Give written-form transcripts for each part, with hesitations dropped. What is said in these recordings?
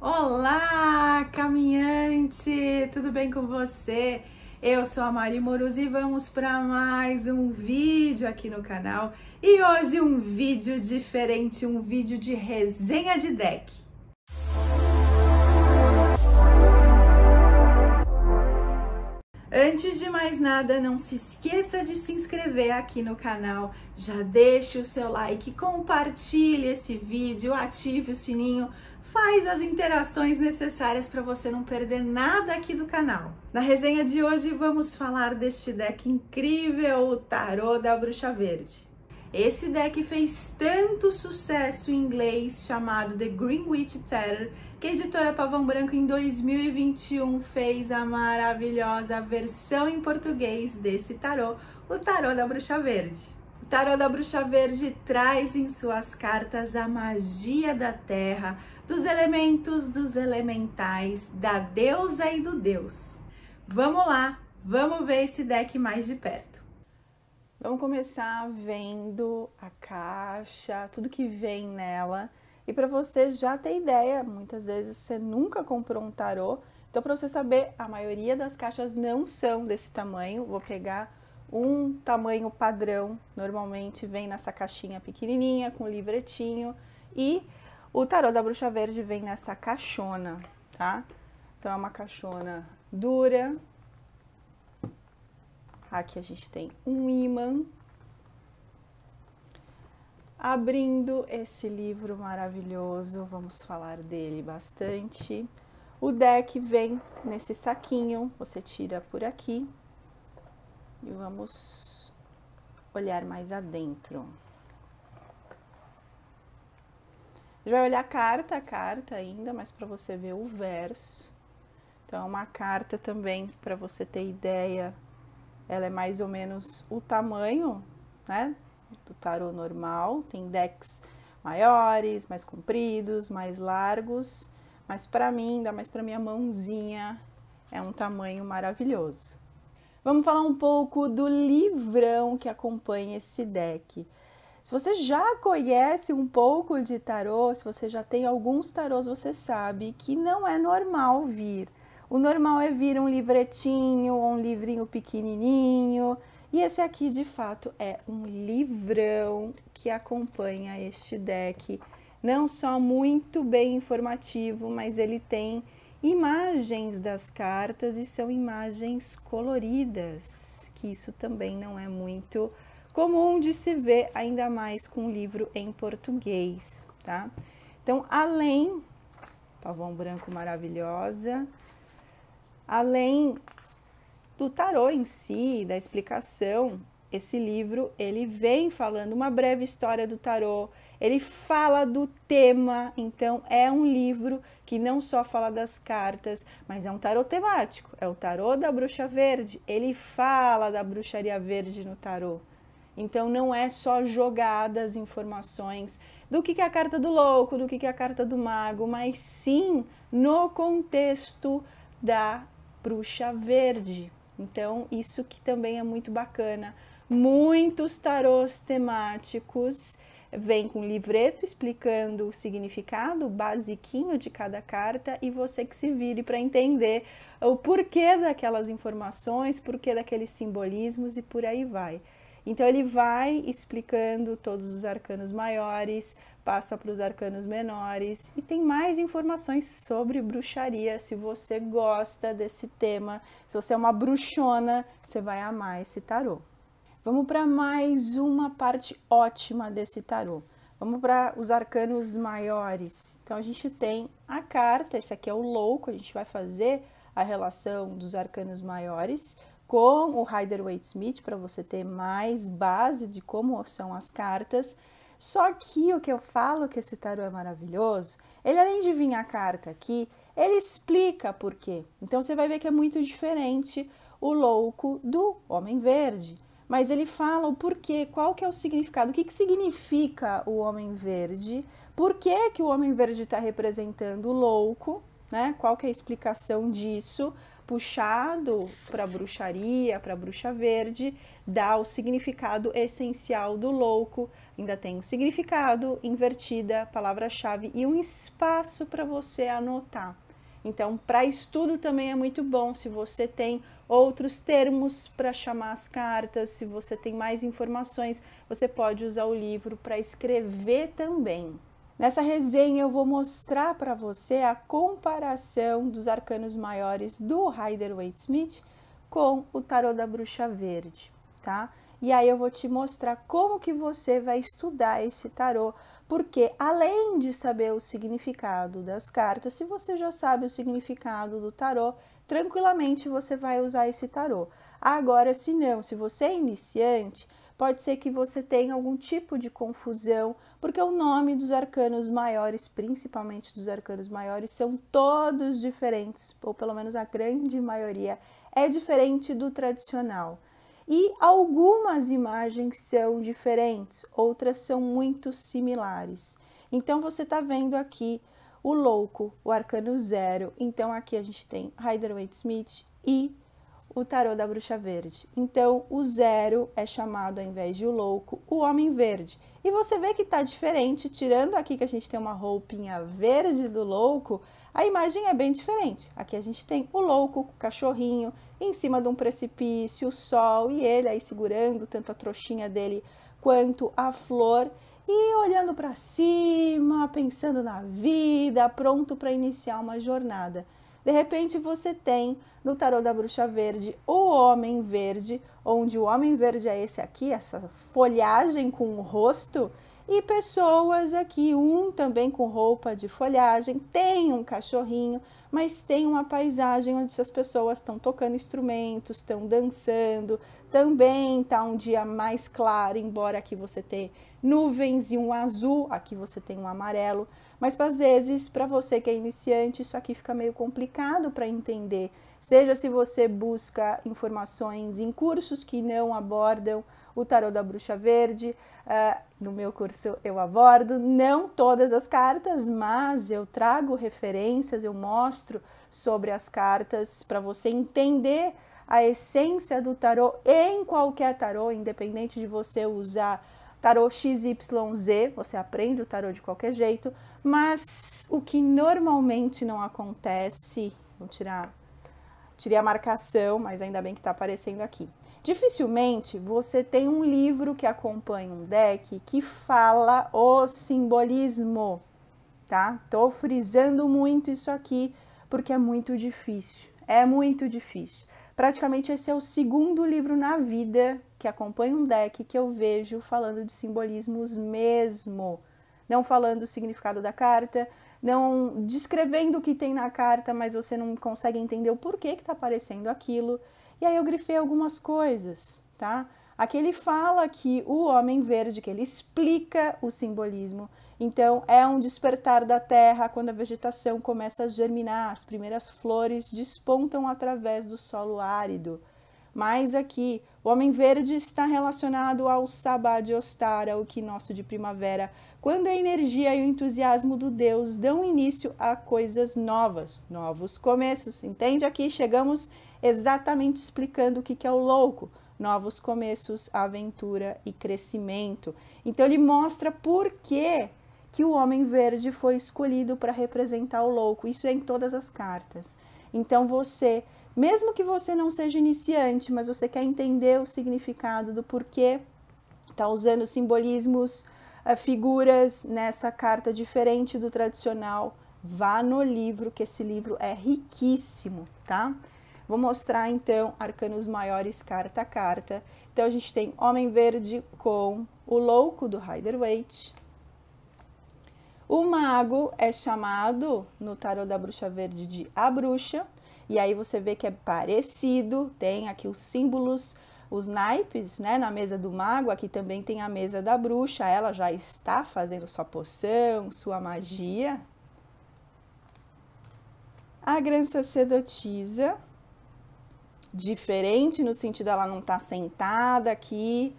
Olá, caminhante! Tudo bem com você? Eu sou a Mari Morus e vamos para mais um vídeo aqui no canal. E hoje um vídeo diferente, um vídeo de resenha de deck. Antes de mais nada, não se esqueça de se inscrever aqui no canal, já deixe o seu like, compartilhe esse vídeo, ative o sininho, faz as interações necessárias para você não perder nada aqui do canal. Na resenha de hoje vamos falar deste deck incrível, o Tarô da Bruxa Verde. Esse deck fez tanto sucesso em inglês, chamado The Green Witch Tarot, que a editora Pavão Branco em 2021 fez a maravilhosa versão em português desse tarô, o Tarô da Bruxa Verde. O Tarô da Bruxa Verde traz em suas cartas a magia da terra, dos elementos, dos elementais, da deusa e do deus. Vamos lá, vamos ver esse deck mais de perto. Vamos começar vendo a caixa, tudo que vem nela. E para você já ter ideia, muitas vezes você nunca comprou um tarô. Então, para você saber, a maioria das caixas não são desse tamanho. Vou pegar um tamanho padrão. Normalmente vem nessa caixinha pequenininha, com livretinho. E o Tarô da Bruxa Verde vem nessa caixona, tá? Então, é uma caixona dura. Aqui a gente tem um ímã. Abrindo esse livro maravilhoso, vamos falar dele bastante. O deck vem nesse saquinho, você tira por aqui. E vamos olhar mais adentro. Já vai olhar a carta ainda, mas para você ver o verso. Então, é uma carta também, para você ter ideia. Ela é mais ou menos o tamanho, né, do tarô normal. Tem decks maiores, mais compridos, mais largos. Mas para mim, ainda mais para minha mãozinha, é um tamanho maravilhoso. Vamos falar um pouco do livrão que acompanha esse deck. Se você já conhece um pouco de tarô, se você já tem alguns tarôs, você sabe que não é normal vir. O normal é vir um livretinho ou um livrinho pequenininho. E esse aqui, de fato, é um livrão que acompanha este deck. Não só muito bem informativo, mas ele tem imagens das cartas e são imagens coloridas, que isso também não é muito comum de se ver, ainda mais com um livro em português, tá? Então, além, Pavão Branco maravilhosa, além do tarô em si, da explicação, esse livro, ele vem falando uma breve história do tarô, ele fala do tema, então é um livro que não só fala das cartas, mas é um tarô temático, é o Tarô da Bruxa Verde, ele fala da bruxaria verde no tarô. Então não é só jogadas informações do que é a carta do louco, do que é a carta do mago, mas sim no contexto da bruxa verde. Então, isso que também é muito bacana. Muitos tarôs temáticos vêm com livreto explicando o significado basiquinho de cada carta e você que se vire para entender o porquê daquelas informações, porquê daqueles simbolismos e por aí vai. Então, ele vai explicando todos os arcanos maiores, passa para os arcanos menores e tem mais informações sobre bruxaria. Se você gosta desse tema, se você é uma bruxona, você vai amar esse tarô. Vamos para mais uma parte ótima desse tarô. Vamos para os arcanos maiores. Então, a gente tem a carta, esse aqui é o louco, a gente vai fazer a relação dos arcanos maiores com o Rider-Waite-Smith para você ter mais base de como são as cartas. Só que o que eu falo que esse tarô é maravilhoso, ele além de vir a carta aqui, ele explica por quê. Então você vai ver que é muito diferente o louco do Homem Verde. Mas ele fala o porquê, qual que é o significado, o que significa o Homem Verde, por que o Homem Verde está representando o louco, né? Qual que é a explicação disso, puxado para a bruxaria, para a bruxa verde, dá o significado essencial do louco ainda tem o significado, invertida, palavra-chave e um espaço para você anotar. Então, para estudo também é muito bom se você tem outros termos para chamar as cartas, se você tem mais informações, você pode usar o livro para escrever também. Nessa resenha eu vou mostrar para você a comparação dos arcanos maiores do Rider-Waite-Smith com o tarô da Bruxa Verde, tá? E aí eu vou te mostrar como que você vai estudar esse tarô, porque além de saber o significado das cartas, se você já sabe o significado do tarô, tranquilamente você vai usar esse tarô. Agora, se não, se você é iniciante, pode ser que você tenha algum tipo de confusão, porque o nome dos arcanos maiores, principalmente dos arcanos maiores, são todos diferentes, ou pelo menos a grande maioria é diferente do tradicional. E algumas imagens são diferentes, outras são muito similares. Então, você está vendo aqui o louco, o arcano 0. Então, aqui a gente tem Rider-Waite-Smith e o tarô da Bruxa Verde. Então, o 0 é chamado, ao invés de o louco, o Homem Verde. E você vê que está diferente, tirando aqui que a gente tem uma roupinha verde do louco, a imagem é bem diferente. Aqui a gente tem o louco, o cachorrinho, em cima de um precipício, o sol, e ele aí segurando tanto a trouxinha dele quanto a flor, e olhando para cima, pensando na vida, pronto para iniciar uma jornada. De repente você tem no tarô da Bruxa Verde o Homem Verde, onde o Homem Verde é esse aqui, essa folhagem com o rosto, e pessoas aqui, um também com roupa de folhagem, tem um cachorrinho, mas tem uma paisagem onde as pessoas estão tocando instrumentos, estão dançando, também está um dia mais claro, embora aqui você tenha nuvens e um azul, aqui você tem um amarelo, mas às vezes, para você que é iniciante, isso aqui fica meio complicado para entender, seja se você busca informações em cursos que não abordam o tarô da Bruxa Verde. No meu curso eu abordo, não todas as cartas, mas eu trago referências, eu mostro sobre as cartas para você entender a essência do tarô em qualquer tarô, independente de você usar tarô XYZ, você aprende o tarô de qualquer jeito, mas o que normalmente não acontece, tirei a marcação, mas ainda bem que está aparecendo aqui. Dificilmente você tem um livro que acompanha um deck que fala o simbolismo, tá? Tô frisando muito isso aqui porque é muito difícil, Praticamente esse é o segundo livro na vida que acompanha um deck que eu vejo falando de simbolismos mesmo, não falando o significado da carta, não descrevendo o que tem na carta, mas você não consegue entender o porquê que tá aparecendo aquilo. E aí eu grifei algumas coisas, tá? Aqui ele fala que o Homem Verde, que ele explica o simbolismo. Então, é um despertar da terra quando a vegetação começa a germinar, as primeiras flores despontam através do solo árido. Mas aqui, o Homem Verde está relacionado ao Sabá de Ostara, o equinócio de primavera, quando a energia e o entusiasmo do Deus dão início a coisas novas, novos começos. Entende? Aqui chegamos exatamente explicando o que é o louco, novos começos, aventura e crescimento. Então ele mostra por que o Homem Verde foi escolhido para representar o louco, isso é em todas as cartas. Então você, mesmo que você não seja iniciante, mas você quer entender o significado do porquê está usando simbolismos, figuras nessa carta diferente do tradicional, vá no livro, que esse livro é riquíssimo, tá? Vou mostrar, então, arcanos maiores carta a carta. Então, a gente tem Homem Verde com o louco do Rider-Waite. O mago é chamado, no tarô da Bruxa Verde, de a bruxa. E aí você vê que é parecido, tem aqui os símbolos, os naipes, né, na mesa do mago. Aqui também tem a mesa da bruxa, ela já está fazendo sua poção, sua magia. A Grã Sacerdotisa, diferente no sentido ela não está sentada aqui,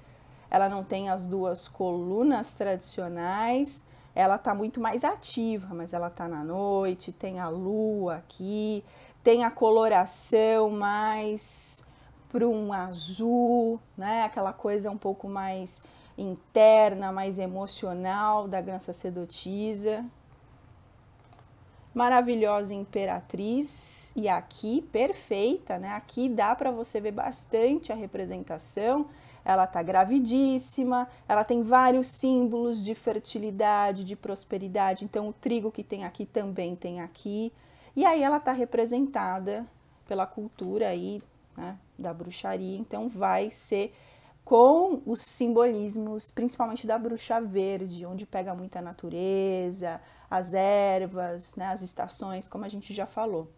ela não tem as duas colunas tradicionais, ela está muito mais ativa, mas ela está na noite, tem a lua aqui, tem a coloração mais para um azul, né? Aquela coisa um pouco mais interna, mais emocional da grã sacerdotisa. Maravilhosa imperatriz, e aqui perfeita, né? Aqui dá para você ver bastante a representação. Ela tá gravidíssima, ela tem vários símbolos de fertilidade, de prosperidade. Então o trigo que tem aqui também tem aqui. E aí ela tá representada pela cultura aí, né, da bruxaria. Então vai ser com os simbolismos, principalmente da bruxa verde, onde pega muita natureza, as ervas, né, as estações, como a gente já falou.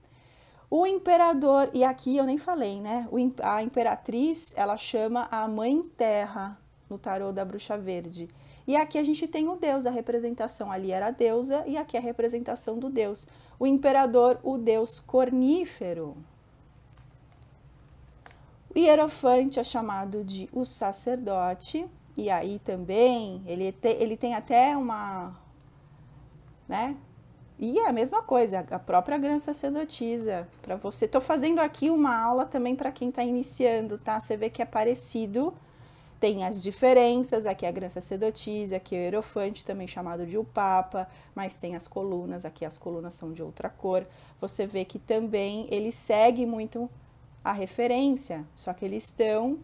O imperador, e aqui eu nem falei, né? A imperatriz, ela chama a mãe terra no tarô da bruxa verde. E aqui a gente tem o deus, a representação ali era a deusa e aqui a representação do deus. O imperador, o deus cornífero. O hierofante é chamado de o sacerdote, e aí também ele tem até uma, né? E é a mesma coisa, a própria grã sacerdotisa. Para você, tô fazendo aqui uma aula também para quem está iniciando, tá? Você vê que é parecido, tem as diferenças, aqui é a grã sacerdotisa, aqui é o hierofante, também chamado de o papa, mas tem as colunas, aqui as colunas são de outra cor. Você vê que também ele segue muito a referência, só que eles estão,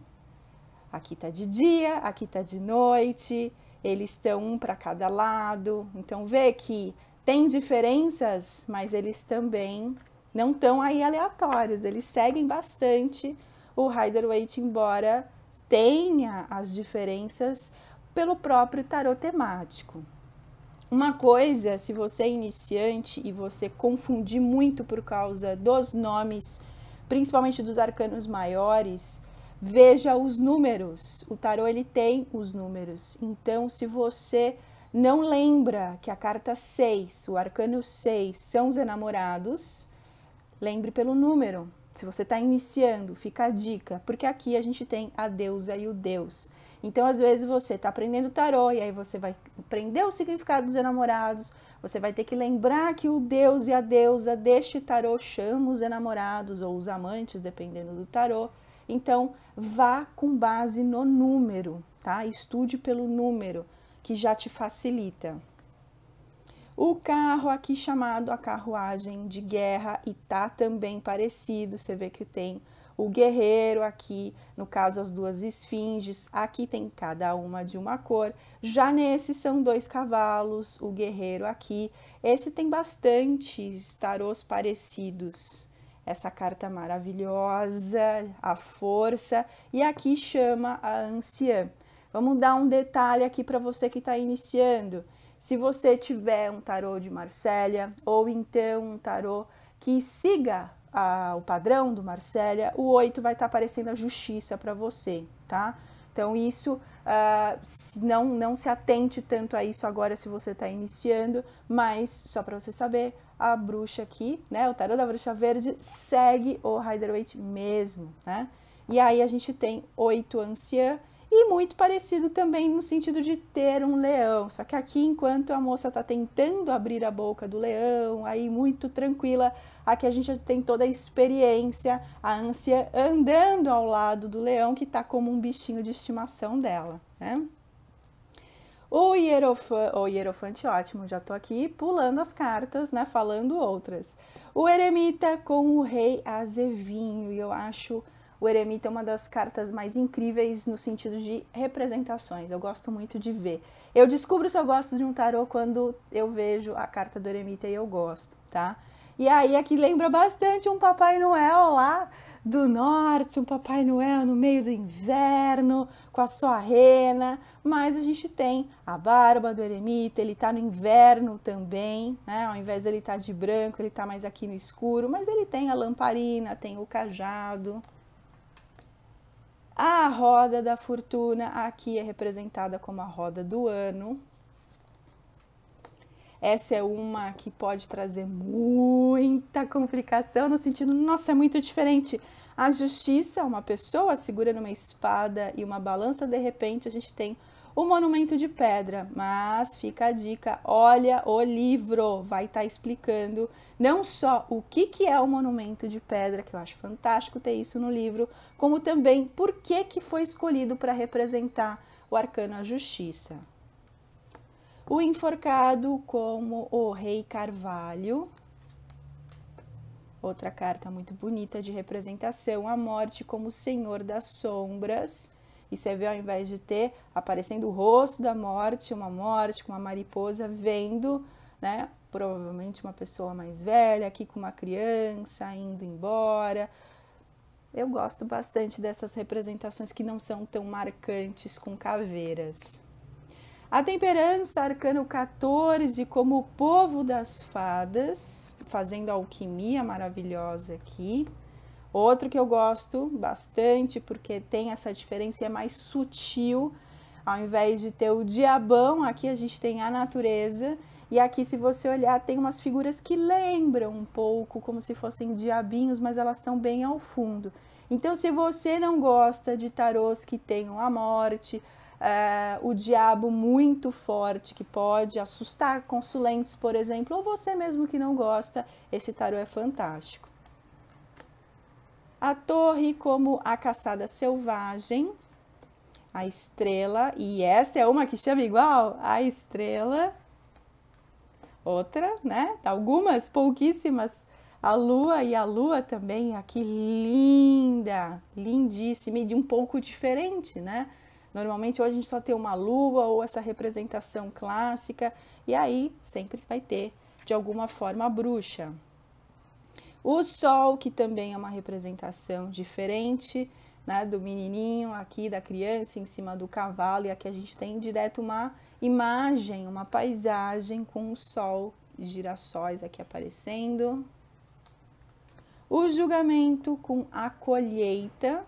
aqui tá de dia, aqui tá de noite, eles estão um para cada lado, então vê que tem diferenças, mas eles também não estão aí aleatórios, eles seguem bastante o Rider-Waite, embora tenha as diferenças pelo próprio tarot temático. Uma coisa, se você é iniciante e você confundir muito por causa dos nomes, principalmente dos arcanos maiores, veja os números. O tarô ele tem os números. Então, se você não lembra que a carta 6, o arcano 6, são os enamorados, lembre pelo número. Se você está iniciando, fica a dica, porque aqui a gente tem a deusa e o deus. Então, às vezes, você está aprendendo tarô e aí você vai aprender o significado dos enamorados, você vai ter que lembrar que o deus e a deusa deste tarô chamam os enamorados ou os amantes, dependendo do tarô. Então, vá com base no número, tá? Estude pelo número, que já te facilita. O carro aqui chamado a carruagem de guerra e tá também parecido, você vê que tem o guerreiro aqui, no caso as duas esfinges, aqui tem cada uma de uma cor. Já nesse são 2 cavalos, o guerreiro aqui. Esse tem bastantes tarôs parecidos. Essa carta maravilhosa, a força, e aqui chama a anciã. Vamos dar um detalhe aqui para você que está iniciando. Se você tiver um tarô de Marsella, ou então um tarô que siga o padrão do Marsella, o 8 vai estar aparecendo a justiça para você, tá? Então isso, não se atente tanto a isso agora se você está iniciando, mas só para você saber, a bruxa aqui, né, o tarô da bruxa verde segue o Rider-Waite mesmo, né? E aí a gente tem 8 anciã, e muito parecido também no sentido de ter um leão, só que aqui enquanto a moça está tentando abrir a boca do leão, aí muito tranquila, aqui a gente tem toda a experiência, a ânsia andando ao lado do leão, que está como um bichinho de estimação dela, né? O hierofante, ótimo, já tô aqui pulando as cartas, né, falando outras. O eremita com o rei azevinho, e eu acho o eremita é uma das cartas mais incríveis no sentido de representações, eu gosto muito de ver. Eu descubro se eu gosto de um tarô quando eu vejo a carta do eremita e eu gosto, tá? E aí aqui lembra bastante um Papai Noel lá do norte, um Papai Noel no meio do inverno, com a sua rena, mas a gente tem a barba do eremita, ele tá no inverno também, né? Ao invés dele estar de branco, ele tá mais aqui no escuro, mas ele tem a lamparina, tem o cajado. A roda da fortuna aqui é representada como a roda do ano. Essa é uma que pode trazer muita complicação no sentido, nossa, é muito diferente. A justiça, uma pessoa segurando uma espada e uma balança, de repente a gente tem o monumento de pedra, mas fica a dica, olha o livro, vai estar explicando não só o que é o monumento de pedra, que eu acho fantástico ter isso no livro, como também por que foi escolhido para representar o arcano a justiça. O enforcado como o rei Carvalho. Outra carta muito bonita de representação, a morte como o senhor das sombras. E você vê, ao invés de ter aparecendo o rosto da morte com uma mariposa vendo, né? Provavelmente uma pessoa mais velha, aqui com uma criança indo embora. Eu gosto bastante dessas representações que não são tão marcantes com caveiras. A temperança, arcano 14, como o povo das fadas, fazendo alquimia maravilhosa aqui. Outro que eu gosto bastante, porque tem essa diferença e é mais sutil. Ao invés de ter o diabão, aqui a gente tem a natureza. E aqui, se você olhar, tem umas figuras que lembram um pouco, como se fossem diabinhos, mas elas estão bem ao fundo. Então, se você não gosta de tarôs que tenham a morte, o diabo muito forte, que pode assustar consulentes, por exemplo, ou você mesmo que não gosta, esse tarô é fantástico. A torre como a caçada selvagem, a estrela, e essa é uma que chama igual, a estrela. Outra, né? Algumas, pouquíssimas, a lua também, aqui linda, lindíssima e de um pouco diferente, né? Normalmente hoje a gente só tem uma lua ou essa representação clássica, e aí sempre vai ter, de alguma forma, a bruxa. O sol, que também é uma representação diferente, né, do menininho aqui, da criança em cima do cavalo, e aqui a gente tem direto uma imagem, uma paisagem com o sol e girassóis aqui aparecendo. O julgamento com a colheita.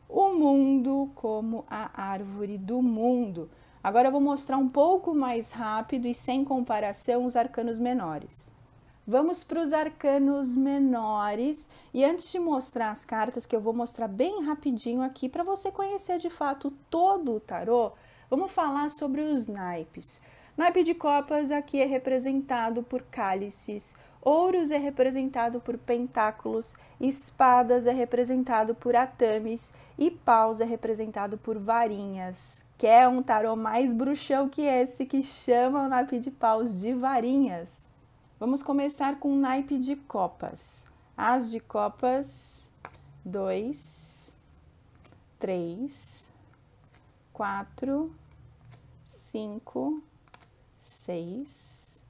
O mundo como a árvore do mundo. Agora eu vou mostrar um pouco mais rápido e sem comparação os arcanos menores. Vamos para os arcanos menores e antes de mostrar as cartas, que eu vou mostrar bem rapidinho aqui para você conhecer de fato todo o tarô, vamos falar sobre os naipes. Naipe de copas aqui é representado por cálices, ouros é representado por pentáculos, espadas é representado por atames e paus é representado por varinhas. Quer um tarô mais bruxão que esse que chama o naipe de paus de varinhas? Vamos começar com o naipe de copas. As de copas, 2, 3, 4, 5, 6,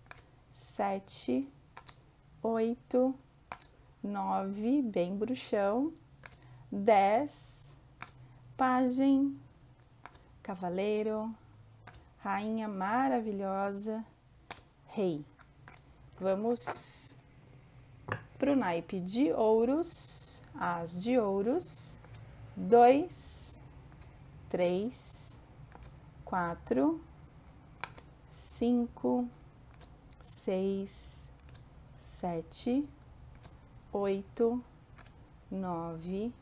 7, 8, 9, bem bruxão, 10, pajem, cavaleiro, rainha maravilhosa, rei. Vamos para o naipe de ouros, as de ouros, 2, 3, 4, 5, 6, 7, 8, 9,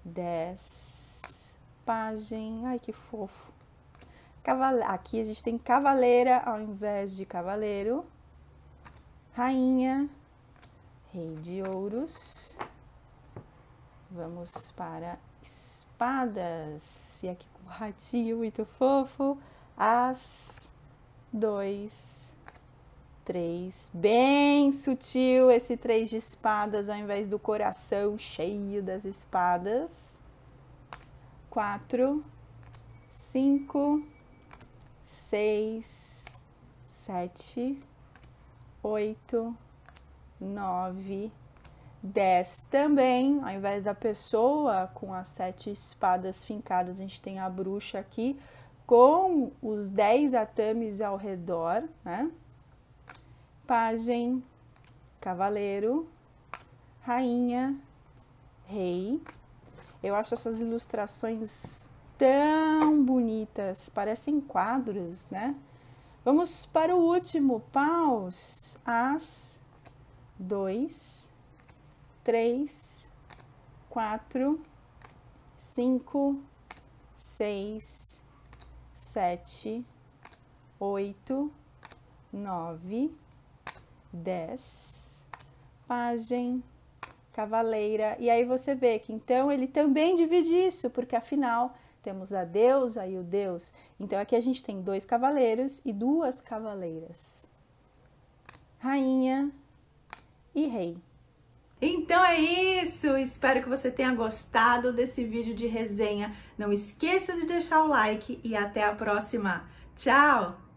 10, pajem, ai que fofo. Aqui a gente tem cavaleira ao invés de cavaleiro. Rainha, rei de ouros, vamos para espadas, e aqui com o ratinho muito fofo, as, 2, 3, bem sutil esse 3 de espadas ao invés do coração cheio das espadas, 4, 5, 6, 7, 8, 9, 10. Também, ao invés da pessoa com as 7 espadas fincadas, a gente tem a bruxa aqui com os 10 atames ao redor, né? Pajem, cavaleiro, rainha, rei. Eu acho essas ilustrações tão bonitas, parecem quadros, né? Vamos para o último, paus, as, 2, 3, 4, 5, 6, 7, 8, 9, 10, pajem, cavaleira. E aí você vê que então ele também divide isso, porque afinal temos a deusa e o deus. Então aqui a gente tem 2 cavaleiros e 2 cavaleiras. Rainha e rei. Então é isso, espero que você tenha gostado desse vídeo de resenha. Não esqueça de deixar o like e até a próxima. Tchau!